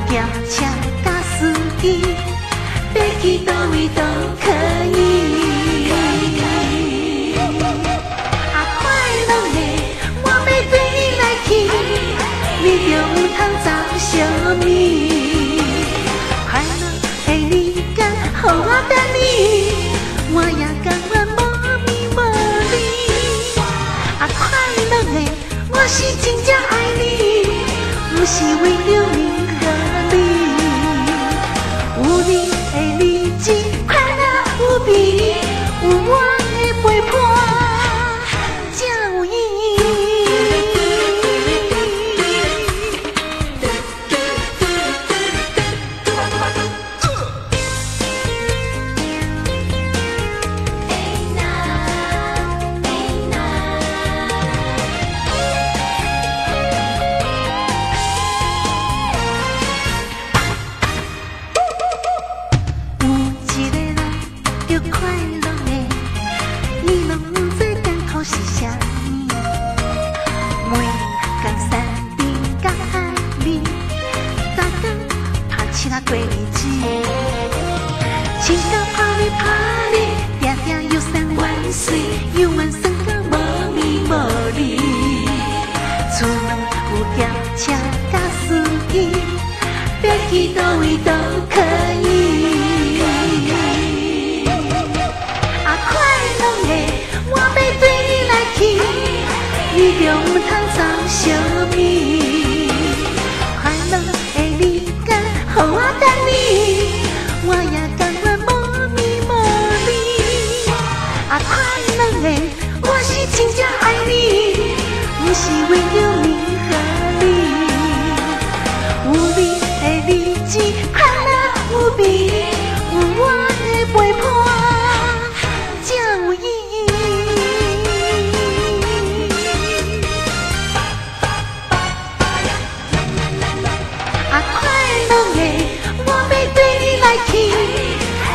轿车甲司机，要去倒位都可以。啊，快乐的我要跟你来去，你就唔通走小咪。快乐的日间，予我等你，我也甘愿无咪无你。啊，快乐的我是真正爱你，不是为了名和利。有你的日子快乐无比，有我的陪伴才有意义。快乐的，你拢不知艰苦是啥物。每天山顶甲海边，早工拍车过日子，亲到拍哩拍哩，定定又酸万岁，又万酸到无味无理。出门有轿车甲司机，要去倒位都可以。我要对你来去，你就唔通走小咪。快乐的日间，予我等你，我也甘愿无咪无你。啊，快乐的我是真正爱你，不是为了名和利。有你的日子快乐无比，有我的陪伴才有意义。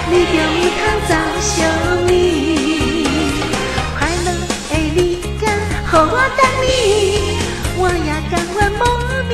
你就唔通走小咪，快乐的日间，予我等你，我也甘愿无咪。